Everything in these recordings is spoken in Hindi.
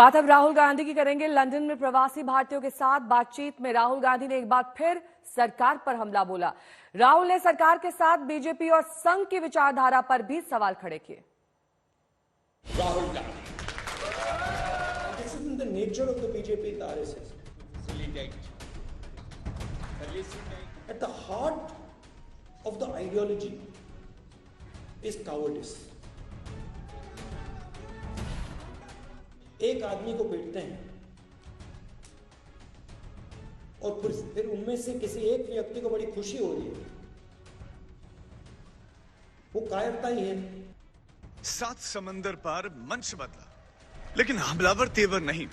बात अब राहुल गांधी की करेंगे। लंदन में प्रवासी भारतीयों के साथ बातचीत में राहुल गांधी ने एक बार फिर सरकार पर हमला बोला। राहुल ने सरकार के साथ बीजेपी और संघ की विचारधारा पर भी सवाल खड़े किए। Rahul Gandhi, this is in the nature of the BJP and the RSS. At the heart of the ideology is cowardice. एक आदमी को पीटते हैं और फिर उनमें से किसी एक व्यक्ति को बड़ी खुशी हो रही है, वो कायरता ही है। 7 समंदर पार मंच बदला, लेकिन हमलावर तेवर नहीं।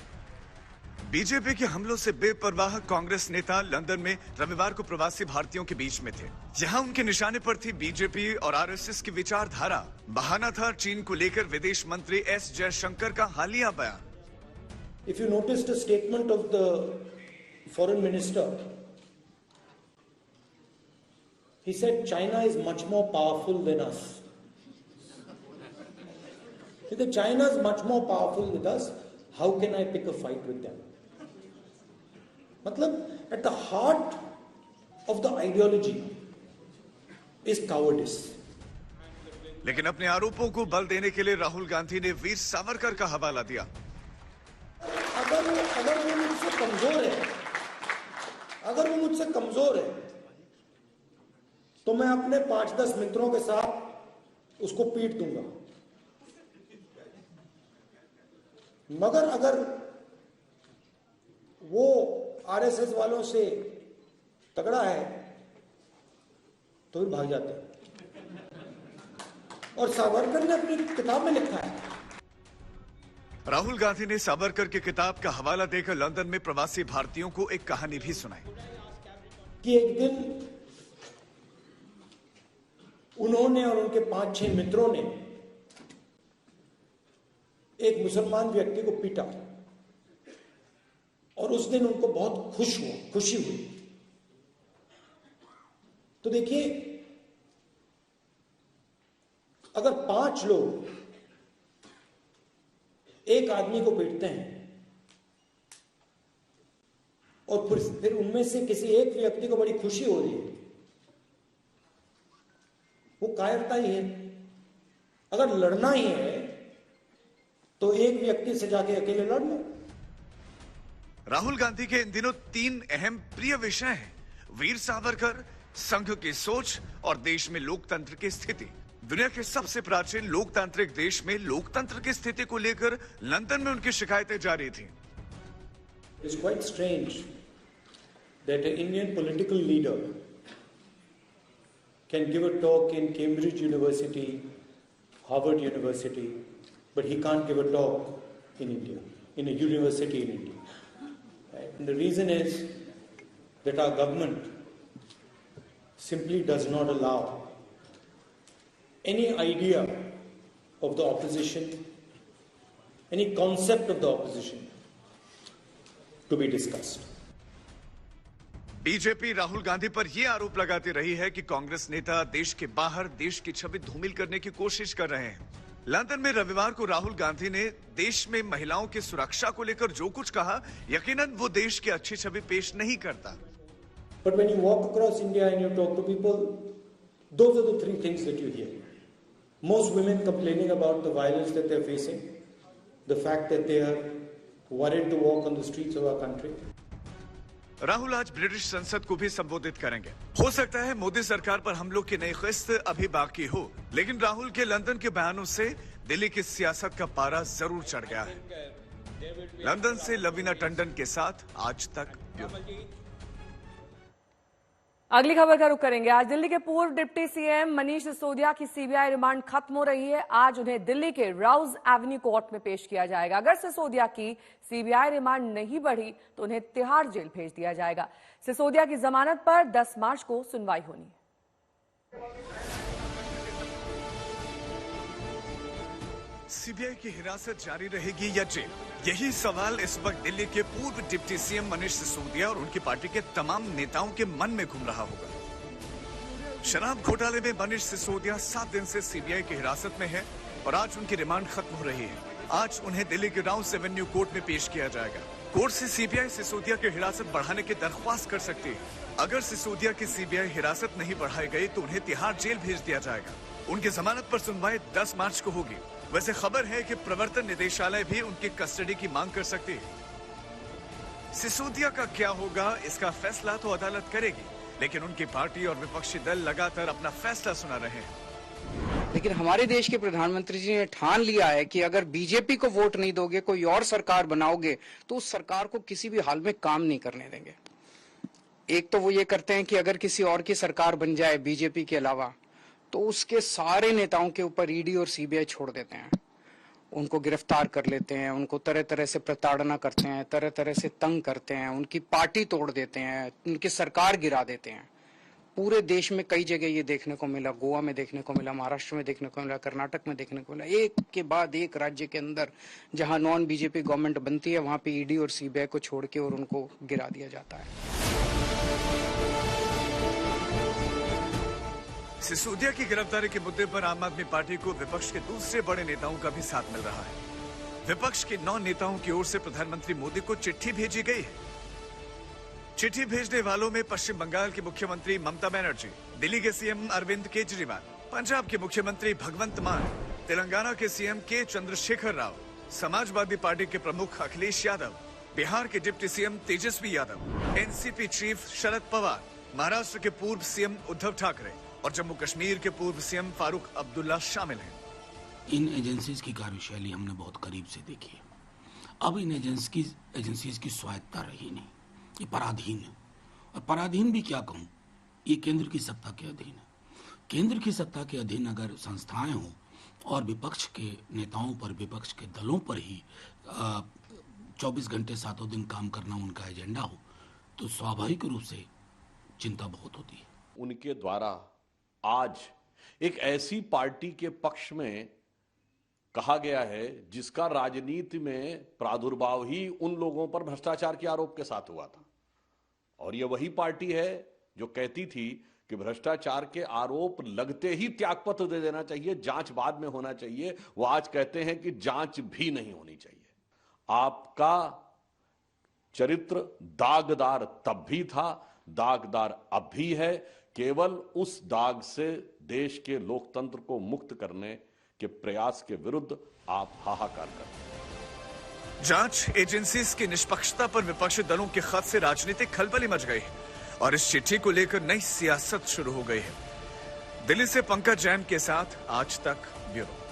बीजेपी के हमलों से बेपरवाह कांग्रेस नेता लंदन में रविवार को प्रवासी भारतीयों के बीच में थे। यहां उनके निशाने पर थी बीजेपी और आरएसएस की विचारधारा। बहाना था चीन को लेकर विदेश मंत्री एस जयशंकर का हालिया बयान। If you noticed a statement of the foreign minister, he said China is much more powerful than us. He said China is much more powerful than us. How can I pick a fight with them? मतलब at the heart of the ideology is cowardice. लेकिन अपने आरोपों को बल देने के लिए राहुल गांधी ने वीर सावरकर का हवाला दिया। अगर वो मुझसे कमजोर है, तो मैं अपने 5-10 मित्रों के साथ उसको पीट दूंगा। मगर अगर वो आरएसएस वालों से तगड़ा है तो फिर भाग जाते हैं। और सावरकर ने अपनी किताब में लिखा है। राहुल गांधी ने सावरकर की किताब का हवाला देकर लंदन में प्रवासी भारतीयों को एक कहानी भी सुनाई कि एक दिन उन्होंने और उनके 5-6 मित्रों ने एक मुसलमान व्यक्ति को पीटा और उस दिन उनको बहुत खुशी हुई। तो देखिए, अगर 5 लोग एक आदमी को पीटते हैं और फिर उनमें से किसी एक व्यक्ति को बड़ी खुशी हो रही है, वो कायरता ही है। अगर लड़ना ही है तो एक व्यक्ति से जाके अकेले लड़ लो। राहुल गांधी के इन दिनों 3 अहम प्रिय विषय हैं: वीर सावरकर, संघ की सोच और देश में लोकतंत्र की स्थिति। दुनिया के सबसे प्राचीन लोकतांत्रिक देश में लोकतंत्र की स्थिति को लेकर लंदन में उनकी शिकायतें जारी थी। It's quite strange that an Indian political leader can give a talk in Cambridge University, Harvard University, but he can't give a talk in India, in a university in India. And the reason is that our government simply does not allow any idea of the opposition, any concept of the opposition to be discussed. BJP Rahul Gandhi पर यह आरोप लगाती रही है कि कांग्रेस नेता देश के बाहर देश की छवि धूमिल करने की कोशिश कर रहे हैं। लंदन में रविवार को राहुल गांधी ने देश में महिलाओं की सुरक्षा को लेकर जो कुछ कहा, यकीनन वो देश की अच्छी छवि पेश नहीं करता। But when you walk across India and you talk to people, those are the 3 things that you hear. Most women complaining about the violence that they're facing, the fact that they are worried to walk on the streets of our country. Rahul आज ब्रिटिश संसद को भी संबोधित करेंगे। हो सकता है मोदी सरकार पर हमलों की नई किस्त अभी बाकी हो, लेकिन राहुल के लंदन के बयानों से दिल्ली की सियासत का पारा जरूर चढ़ गया है। लंदन से लवीना टंडन के साथ आज तक ब्यूरो। अगली खबर का रुख करेंगे। आज दिल्ली के पूर्व डिप्टी सीएम मनीष सिसोदिया की सीबीआई रिमांड खत्म हो रही है। आज उन्हें दिल्ली के राउज एवेन्यू कोर्ट में पेश किया जाएगा। अगर सिसोदिया की सीबीआई रिमांड नहीं बढ़ी तो उन्हें तिहाड़ जेल भेज दिया जाएगा। सिसोदिया की जमानत पर 10 मार्च को सुनवाई होनी है। सीबीआई की हिरासत जारी रहेगी या जेल? यही सवाल इस वक्त दिल्ली के पूर्व डिप्टी सीएम मनीष सिसोदिया और उनकी पार्टी के तमाम नेताओं के मन में घूम रहा होगा। शराब घोटाले में मनीष सिसोदिया 7 दिन से सीबीआई की हिरासत में है और आज उनकी रिमांड खत्म हो रही है। आज उन्हें दिल्ली के राउज एवेन्यू कोर्ट में पेश किया जाएगा। कोर्ट से सीबीआई सिसोदिया की हिरासत बढ़ाने की दरख्वास्त कर सकती है। अगर सिसोदिया की सीबीआई हिरासत नहीं बढ़ाई गई तो उन्हें तिहाड़ जेल भेज दिया जाएगा। उनकी जमानत पर सुनवाई 10 मार्च को होगी। वैसे खबर है कि प्रवर्तन निदेशालय भी उनकी कस्टडी की मांग कर सकती है। सिसोदिया का क्या होगा, इसका फैसला तो अदालत करेगी, लेकिन उनकी पार्टी और विपक्षी दल लगातार अपना फैसला सुना रहे हैं। लेकिन हमारे देश के प्रधानमंत्री जी ने ठान लिया है कि अगर बीजेपी को वोट नहीं दोगे, कोई और सरकार बनाओगे, तो उस सरकार को किसी भी हाल में काम नहीं करने देंगे। एक तो वो ये करते हैं कि अगर किसी और की सरकार बन जाए बीजेपी के अलावा, तो उसके सारे नेताओं के ऊपर ईडी और सीबीआई छोड़ देते हैं, उनको गिरफ्तार कर लेते हैं, उनको तरह तरह से प्रताड़ना करते हैं, तरह तरह से तंग करते हैं, उनकी पार्टी तोड़ देते हैं, उनकी सरकार गिरा देते हैं। पूरे देश में कई जगह ये देखने को मिला, गोवा में देखने को मिला, महाराष्ट्र में देखने को मिला, कर्नाटक में देखने को मिला। एक के बाद एक राज्य के अंदर जहां नॉन बीजेपी गवर्नमेंट बनती है, वहां पे ईडी और सीबीआई को छोड़ के और उनको गिरा दिया जाता है। सिसोदिया की गिरफ्तारी के मुद्दे पर आम आदमी पार्टी को विपक्ष के दूसरे बड़े नेताओं का भी साथ मिल रहा है। विपक्ष के 9 नेताओं की ओर से प्रधानमंत्री मोदी को चिट्ठी भेजी गई है। चिट्ठी भेजने वालों में पश्चिम बंगाल की मुख्यमंत्री ममता बनर्जी, दिल्ली के सीएम अरविंद केजरीवाल, पंजाब के मुख्यमंत्री भगवंत मान, तेलंगाना के सीएम के चंद्रशेखर राव, समाजवादी पार्टी के प्रमुख अखिलेश यादव, बिहार के deputy CM Tejashwi Yadav, NCP chief Sharad Pawar, Maharashtra के पूर्व सीएम उद्धव ठाकरे और जम्मू कश्मीर के पूर्व सीएम फारूक अब्दुल्ला शामिल हैं। इन एजेंसीज की कार्यशैली हमने बहुत करीब से देखी है। अब इन एजेंसीज की स्वायत्ता रही नहीं, ये पराधीन है। और पराधीन भी क्या कहूँ, ये केंद्र की सत्ता के अधीन है। केंद्र की सत्ता के अधीन अगर संस्थाएं हों और विपक्ष के नेताओं पर, विपक्ष के दलों पर ही 24 घंटे 7 दिन काम करना उनका एजेंडा हो, तो स्वाभाविक रूप से चिंता बहुत होती है। उनके द्वारा आज एक ऐसी पार्टी के पक्ष में कहा गया है जिसका राजनीति में प्रादुर्भाव ही उन लोगों पर भ्रष्टाचार के आरोप के साथ हुआ था, और यह वही पार्टी है जो कहती थी कि भ्रष्टाचार के आरोप लगते ही त्यागपत्र दे देना चाहिए, जांच बाद में होना चाहिए। वो आज कहते हैं कि जांच भी नहीं होनी चाहिए। आपका चरित्र दागदार तब भी था, दागदार अब भी है। केवल उस दाग से देश के लोकतंत्र को मुक्त करने के प्रयास के विरुद्ध आप हाहाकार करते हैं। जांच एजेंसीज की निष्पक्षता पर विपक्षी दलों के खत से राजनीतिक खलबली मच गई है और इस चिट्ठी को लेकर नई सियासत शुरू हो गई है। दिल्ली से पंकज जैन के साथ आज तक ब्यूरो।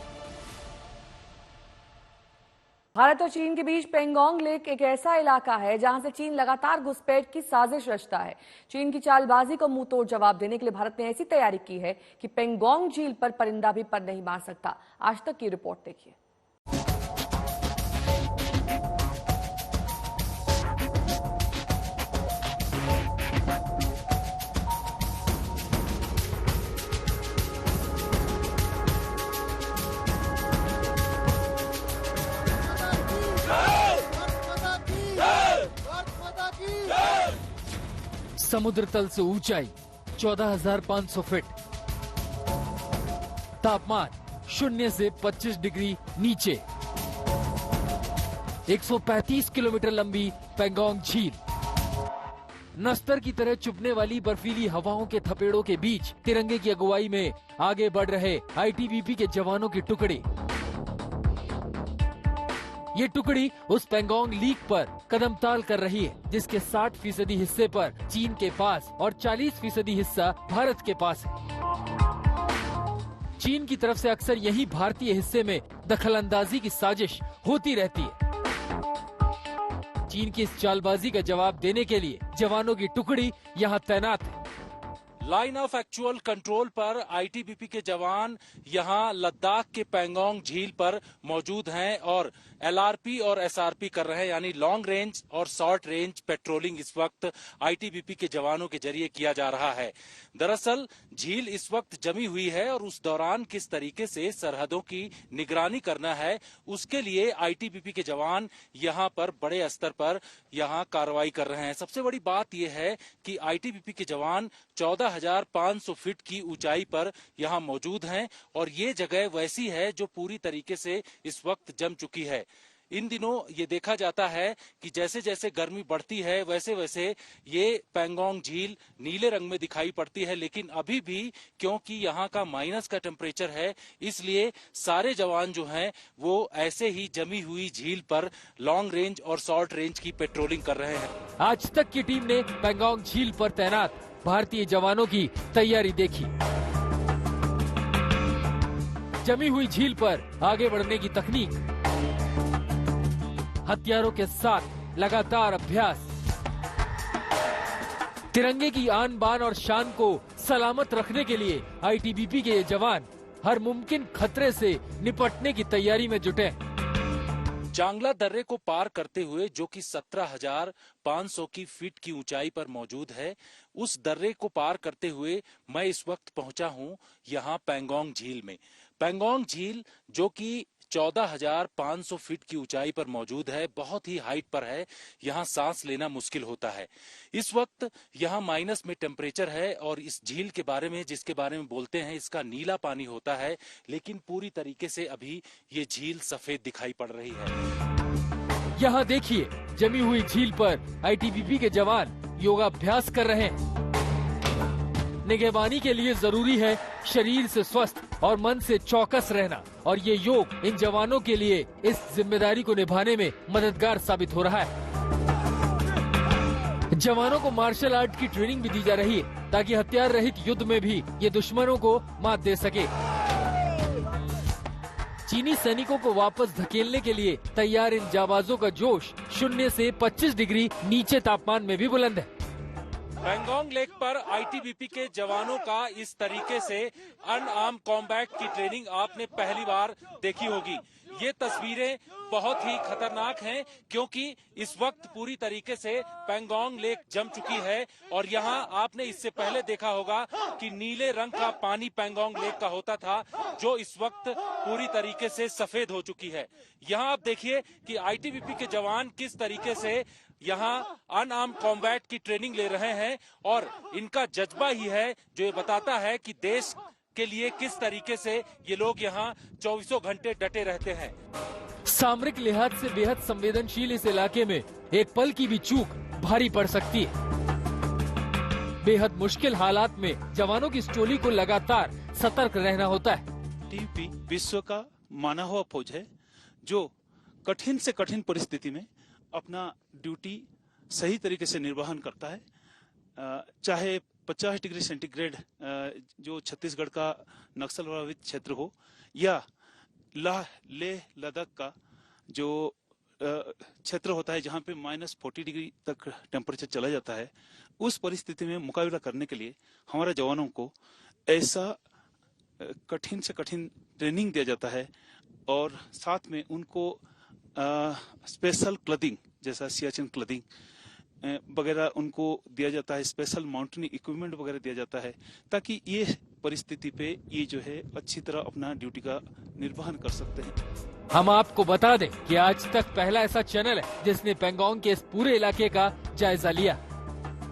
भारत और चीन के बीच पेंगोंग लेक एक ऐसा इलाका है जहां से चीन लगातार घुसपैठ की साजिश रचता है। चीन की चालबाजी को मुंह तोड़ जवाब देने के लिए भारत ने ऐसी तैयारी की है कि पेंगोंग झील पर परिंदा भी पर नहीं मार सकता। आज तक की रिपोर्ट देखिए। समुद्र तल से ऊंचाई 14,500 फीट, तापमान 0 से 25 डिग्री नीचे, 135 किलोमीटर लंबी पेंगोंग झील, नस्तर की तरह चुभने वाली बर्फीली हवाओं के थपेड़ों के बीच तिरंगे की अगुवाई में आगे बढ़ रहे आईटीबीपी के जवानों की टुकड़ी। ये टुकड़ी उस पेंगोंग लीक पर कदमताल कर रही है जिसके 60% हिस्से पर चीन के पास और 40% हिस्सा भारत के पास है। चीन की तरफ से अक्सर यही भारतीय हिस्से में दखलंदाजी की साजिश होती रहती है। चीन की इस चालबाजी का जवाब देने के लिए जवानों की टुकड़ी यहाँ तैनात है। लाइन ऑफ एक्चुअल कंट्रोल पर आईटीबीपी के जवान यहां लद्दाख के पेंगोंग झील पर मौजूद हैं और LRP और SRP कर रहे हैं, यानी लॉन्ग रेंज और शॉर्ट रेंज पेट्रोलिंग इस वक्त ITBP के जवानों के जरिए किया जा रहा है। दरअसल झील इस वक्त जमी हुई है और उस दौरान किस तरीके से सरहदों की निगरानी करना है, उसके लिए ITBP के जवान यहां पर बड़े स्तर पर यहां कार्रवाई कर रहे हैं। सबसे बड़ी बात यह है कि ITBP के जवान 14,500 फीट की ऊंचाई पर यहां मौजूद हैं और ये जगह वैसी है जो पूरी तरीके से इस वक्त जम चुकी है। इन दिनों ये देखा जाता है कि जैसे जैसे गर्मी बढ़ती है वैसे वैसे ये पैंगोंग झील नीले रंग में दिखाई पड़ती है, लेकिन अभी भी क्योंकि यहाँ का माइनस का टेम्परेचर है, इसलिए सारे जवान जो हैं वो ऐसे ही जमी हुई झील पर लॉन्ग रेंज और शॉर्ट रेंज की पेट्रोलिंग कर रहे हैं। आज तक की टीम ने पैंगोंग झील पर तैनात भारतीय जवानों की तैयारी देखी। जमी हुई झील पर आगे बढ़ने की तकनीक, हथियारों के साथ लगातार अभ्यास, तिरंगे की आन बान और शान को सलामत रखने के लिए ITBP के ये जवान हर मुमकिन खतरे से निपटने की तैयारी में जुटे। जांगला दर्रे को पार करते हुए जो कि 17,500 की फीट की ऊंचाई पर मौजूद है, उस दर्रे को पार करते हुए मैं इस वक्त पहुंचा हूं यहां पैंगोंग झील में। पैंगोंग झील जो कि 14,500 फीट की ऊंचाई पर मौजूद है, बहुत ही हाइट पर है, यहाँ सांस लेना मुश्किल होता है। इस वक्त यहाँ माइनस में टेम्परेचर है और इस झील के बारे में जिसके बारे में बोलते हैं इसका नीला पानी होता है, लेकिन पूरी तरीके से अभी ये झील सफेद दिखाई पड़ रही है। यहाँ देखिए जमी हुई झील पर ITBP के जवान योगाभ्यास कर रहे हैं। निगहबानी के लिए जरूरी है शरीर से स्वस्थ और मन से चौकस रहना, और ये योग इन जवानों के लिए इस जिम्मेदारी को निभाने में मददगार साबित हो रहा है। जवानों को मार्शल आर्ट की ट्रेनिंग भी दी जा रही है ताकि हथियार रहित युद्ध में भी ये दुश्मनों को मात दे सके। चीनी सैनिकों को वापस धकेलने के लिए तैयार इन जाबाजों का जोश 0 से 25 डिग्री नीचे तापमान में भी बुलंद है। पैंगोंग लेक पर ITBP के जवानों का इस तरीके से अनआर्म कॉम्बैट की ट्रेनिंग आपने पहली बार देखी होगी। ये तस्वीरें बहुत ही खतरनाक हैं क्योंकि इस वक्त पूरी तरीके से पैंगोंग लेक जम चुकी है और यहाँ आपने इससे पहले देखा होगा कि नीले रंग का पानी पैंगोंग लेक का होता था, जो इस वक्त पूरी तरीके से सफेद हो चुकी है। यहाँ आप देखिए कि ITBP के जवान किस तरीके से यहाँ अनआर्म कॉम्बैट की ट्रेनिंग ले रहे हैं और इनका जज्बा ही है जो ये बताता है कि देश के लिए किस तरीके से ये लोग यहाँ 24 घंटे डटे रहते हैं। सामरिक लिहाज से बेहद संवेदनशील इस इलाके में एक पल की भी चूक भारी पड़ सकती है। बेहद मुश्किल हालात में जवानों की इस टोली को लगातार सतर्क रहना होता है। ITBP विश्व का माना हुआ फौज है जो कठिन से कठिन परिस्थिति में अपना ड्यूटी सही तरीके से निर्वहन करता है। चाहे 50 डिग्री सेंटीग्रेड जो छत्तीसगढ़ का नक्सल प्रभावित क्षेत्र हो या लेह लद्दाख का जो क्षेत्र होता है जहां पे -40 डिग्री तक टेम्परेचर चला जाता है, उस परिस्थिति में मुकाबला करने के लिए हमारे जवानों को ऐसा कठिन से कठिन ट्रेनिंग दिया जाता है और साथ में उनको स्पेशल क्लॉथिंग जैसा सियाचिन क्लॉथिंग वगैरह उनको दिया जाता है, स्पेशल माउंटेनिंग इक्विपमेंट वगैरह दिया जाता है ताकि ये परिस्थिति पे ये जो है अच्छी तरह अपना ड्यूटी का निर्वहन कर सकते हैं। हम आपको बता दें कि आज तक पहला ऐसा चैनल है जिसने पैंगोंग के इस पूरे इलाके का जायजा लिया।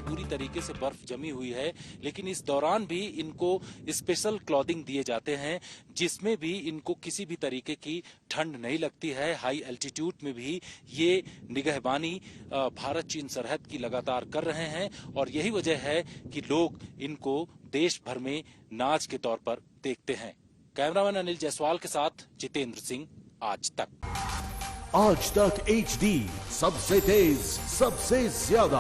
पूरी तरीके से बर्फ जमी हुई है, लेकिन इस दौरान भी इनको स्पेशल क्लॉथिंग दिए जाते हैं जिसमें भी इनको किसी भी तरीके की ठंड नहीं लगती है। हाई एल्टीट्यूड में भी ये निगहबानी भारत चीन सरहद की लगातार कर रहे हैं और यही वजह है कि लोग इनको देश भर में नाच के तौर पर देखते हैं। कैमरामैन अनिल जायसवाल के साथ जितेंद्र सिंह, आज तक। आज तक HD सबसे तेज सबसे ज्यादा।